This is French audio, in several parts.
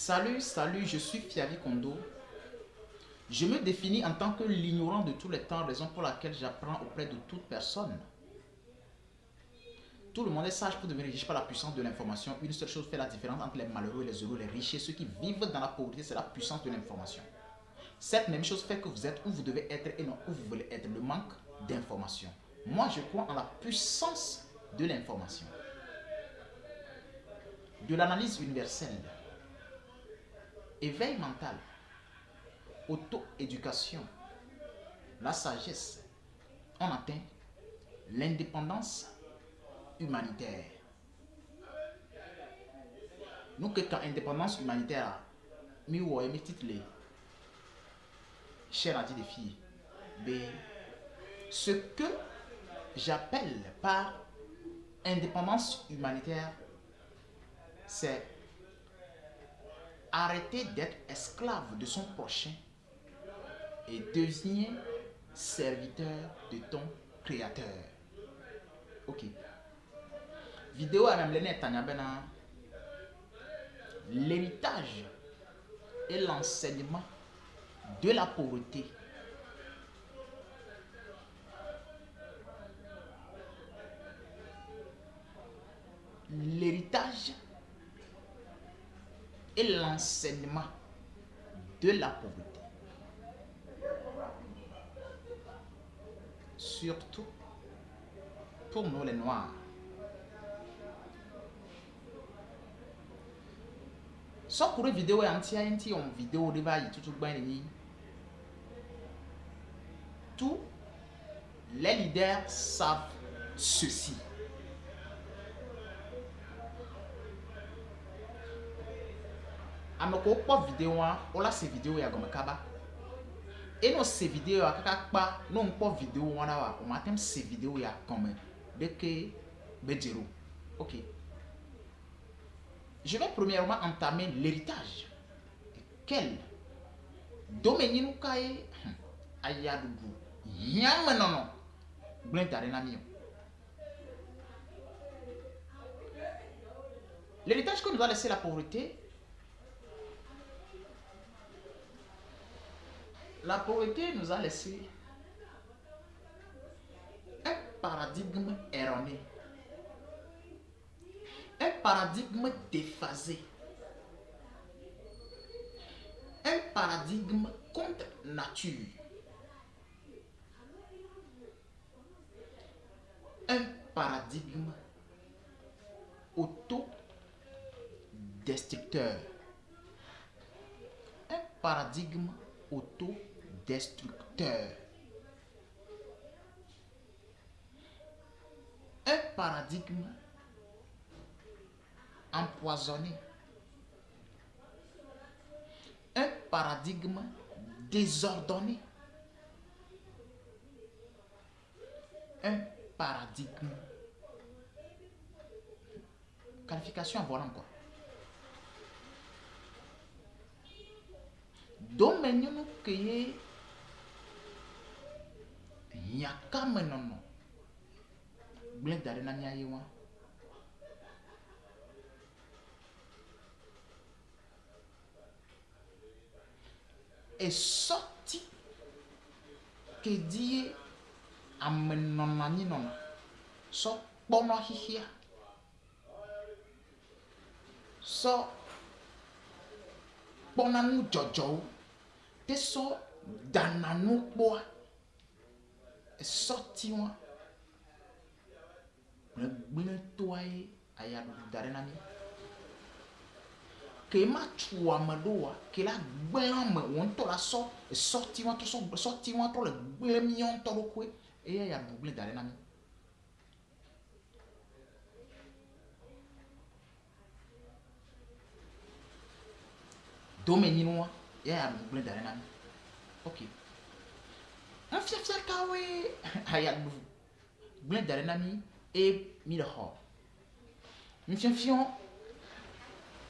Salut, je suis Fiavi Kondo. Je me définis en tant que l'ignorant de tous les temps, raison pour laquelle j'apprends auprès de toute personne. Tout le monde est sage pour devenir riche par la puissance de l'information. Une seule chose fait la différence entre les malheureux, les heureux, les riches et ceux qui vivent dans la pauvreté, c'est la puissance de l'information. Cette même chose fait que vous êtes où vous devez être et non où vous voulez être, le manque d'information. Moi, je crois en la puissance de l'information. De l'analyse universelle, éveil mental, auto-éducation, la sagesse, on atteint l'indépendance humanitaire. Nous que quand indépendance humanitaire, mi woye mi titre cher a dit des filles. Mais ce que j'appelle par indépendance humanitaire, c'est arrêter d'être esclave de son prochain et devenir serviteur de ton créateur. Ok. Vidéo à même l'héritage et l'enseignement de la pauvreté. L'héritage et l'enseignement de la pauvreté. Surtout pour nous les Noirs. So pour une vidéo anti on vidéo de va tout tous les leaders savent ceci. Amoko pas vidéo on la ces vidéos ya comme kaba. Et nos ces vidéos à kakpa non pas vidéo on a on matin ces vidéos ya comme de que bedjero. OK. Je vais premièrement entamer l'héritage. Quel domaine nous caille ayadugu yam non l'héritage que nous a laissé la pauvreté. La pauvreté nous a laissé un paradigme erroné, un paradigme déphasé, un paradigme contre nature, un paradigme autodestructeur, un paradigme autodestructeur, un paradigme empoisonné, un paradigme désordonné, un paradigme. Qualification à voilà encore. Domaine nous que yaka menono blé d'arena nyayewa est sorti que dit amenonani non so bono hihia so bonanu jojo te so dananu boa est sorti moi blé toye aya d'arena que ma chua madoa que la gbem on to la so sorti moi to so sorti moi to le blemion to lo kwe e ya double d'arena mi domaine noa ya double d'arena mi. OK. Un fiafia kawe aya double d'arena mi et mi le ho. Un fiafion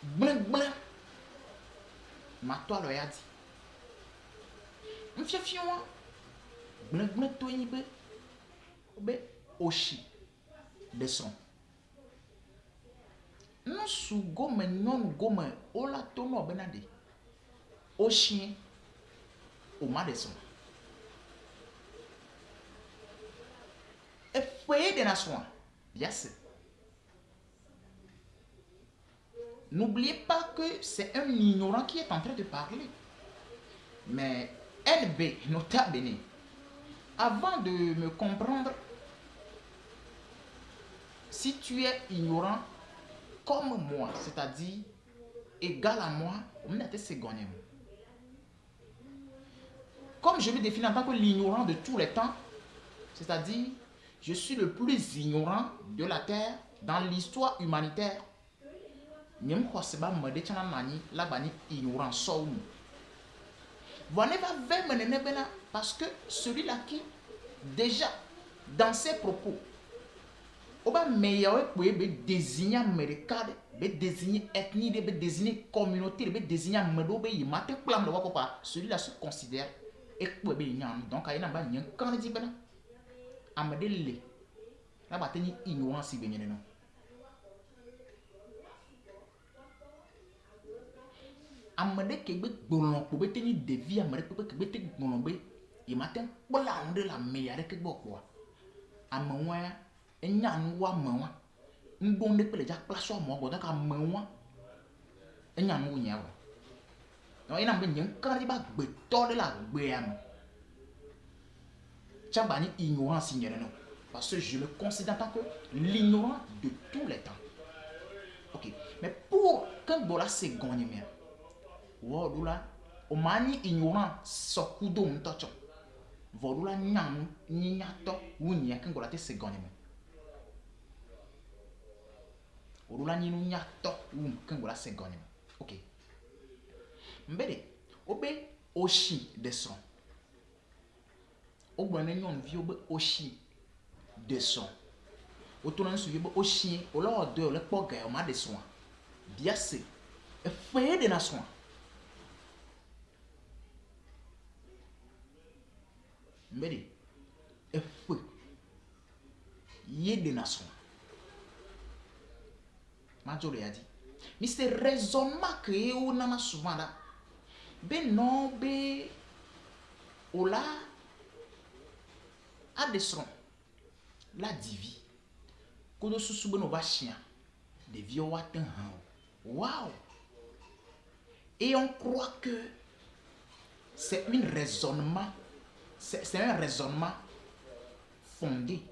blin ma toile a dit mfiafion blin to yibe obe oshi de son non non sous gomme non gomme o la tono benade au chien au ma de son et foyer de nation bien sûr. N'oubliez pas que c'est un ignorant qui est en train de parler. Mais LB, nota bene, avant de me comprendre, si tu es ignorant comme moi, c'est-à-dire égal à moi, on a été secondaire. Comme je me définis en tant que l'ignorant de tous les temps, c'est-à-dire je suis le plus ignorant de la terre dans l'histoire humanitaire. Parce que celui-là qui, déjà, dans ses propos, oba meilleur pour désigner américain, désigner ethnie, désigner communauté, désigner medo, celui-là se considère et donc il y a un candidat qui a un ignorance. Amade kebe bolon ko bete ni devi amade ko kebe te bolon be e matin bola ande la meilleur ke bokwa amawa enya nwa mawa ndonde pele ja place mo go ka mawa enya nwa nya wa no ina mbe nyen kan di ba gbe to de la gbe am chamba ni ignorance nyere no parce que je me considère en tant que l'ignorant de tous les temps. OK, mais pour quand bola seconde mais Vodula, omani ignorant sokudo mtocho. Vodula nyam nyato wunya kangola te segonime. Vodula nyinu nyato kangola segonime. OK. Mbede, obe oshi descend. Obwane nyon vi obe oshi descend. Otonan su yobe oshi, ola de le poga o ma descend. Biase. E foyer de nation. Mbedi, e feu, yé des nations. Major a dit. Mais c'est raisonnement que on a souvent là. Ben non, ben, ola, a des sons. La divi. Kodo sous no va chien. Des vieux watten. Waouh! Et on croit que c'est un raisonnement. C'est un raisonnement fondé.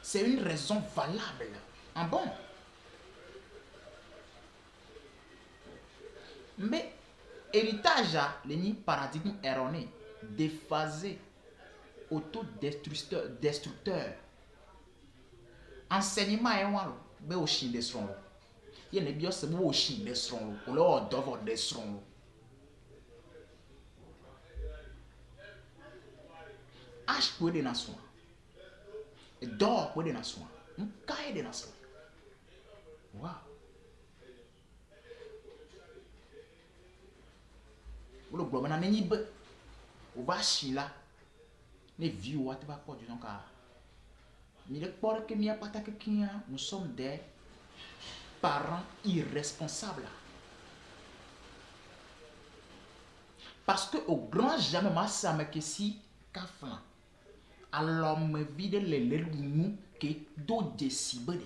C'est une raison valable. En bon. Mais héritage a le paradigme erroné, déphasé, autodestructeur. Enseignement est un peu au chien de son. Il y a des bios au chien de son. Ou là, d'ouvre de son. H pour des nations. D'or pour des nations. Un cahier des nations. Waouh. Le globe n'a ni be. On va chila. Les vieux what va pas du donc à. Mais le port que m'y a pas que nous sommes des parents irresponsables. Parce que au grand jamais ma ça me que si kaflan. Alors me vide les nous qui do décider.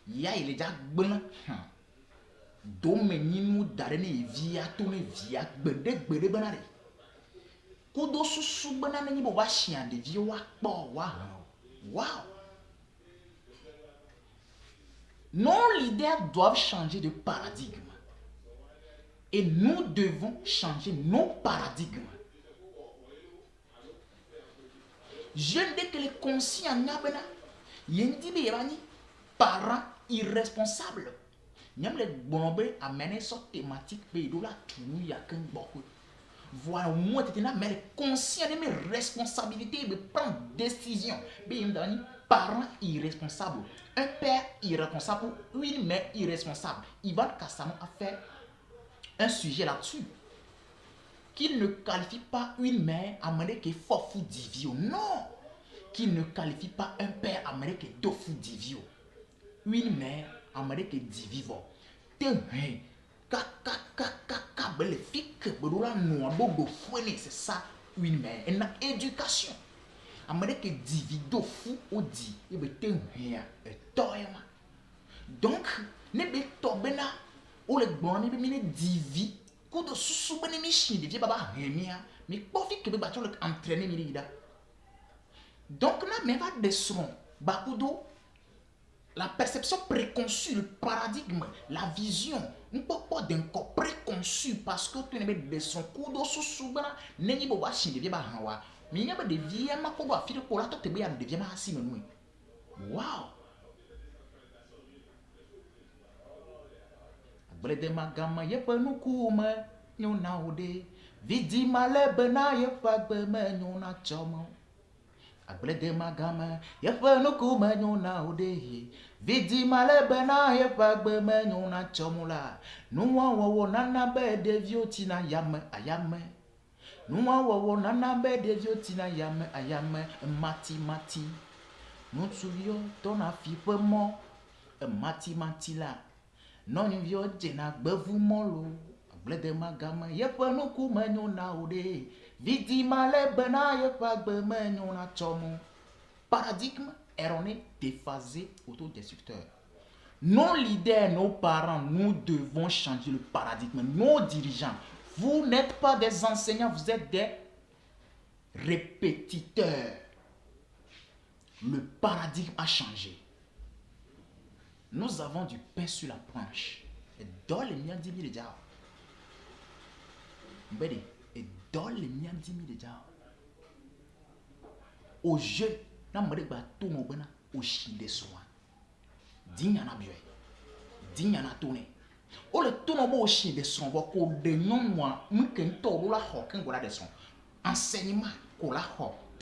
Ya il est déjà bon. Do meninu darene via tourne via gbede banare. Kodo susu banane ni bo wa chien de vie wa po wa. Wow. Nos leaders doivent changer de paradigme. Et nous devons changer nos paradigmes. Je dis que les conscients n'abena, yendi be yabani, parents irresponsables. Nyam les bonobé amener cette thématique be do la tunu yakin beaucoup. Voilà moi t'es là mais les conscients de mes responsabilités de prendre décision. Be yamdani parents irresponsables. Un père irresponsable ou une mère irresponsable. Ivan Kassamo a fait un sujet là-dessus. Qu'il ne qualifie pas une mère amenée qui est fort fou divio. Non. Qu'il ne qualifie pas un père amené qui est deux fou divio. une mère amérique que dit vivant te hein le fic bedola noa bobo fouene c'est ça une mère elle a éducation amérique que dit vido fou au dit et be te hein toyama donc ne be to bena o le gbon mi be mi divi ko do susu bene mi shi de baba hemia mi pofi que be ba le entraîner mi lida donc na me va desron bakudo la perception préconçue, le paradigme, la vision, ne peut pas d'un corps préconçu parce que tu n'es pas de son coup d'eau sous soubana, n'est pas de vie, mais il y a des vies, ma pauvre fille pour la tête, il y a des vies, ma si nous. Wow! Brede magama, y'a pas nous couma, nous n'a oude, vidi malé bena, y'a pas beme, nous n'a chamo. Brede magama, y'a pas nous couma, nous n'a oude. Vidi male bena ye fagbe me nyona chomula. Nuwa wowo nana be devio tina yame ayame. Nuwa wowo nana be devio tina yame ayame. Mati mati. Nutsuvio tona fipe mo. Mati mati la. Non vio jena gbevu molo. Blede magama ye nuku me nyona ode. Vidi male bena ye fagbe me nyona chomu. Paradigme erroné, déphasé, autodestructeur. Nos leaders, nos parents, nous devons changer le paradigme. Nos dirigeants, vous n'êtes pas des enseignants, vous êtes des répétiteurs. Le paradigme a changé. Nous avons du pain sur la planche. Et dans les miens 10 000 déjà. Et dans les miens 10 000 déjà. Au jeu. Na mre ba to mo bana o shi de soa dinya na biwe dinya na to ne o le to no bo shi de son ko de non moi mken to la ho ken gora de son enseignement ko la ho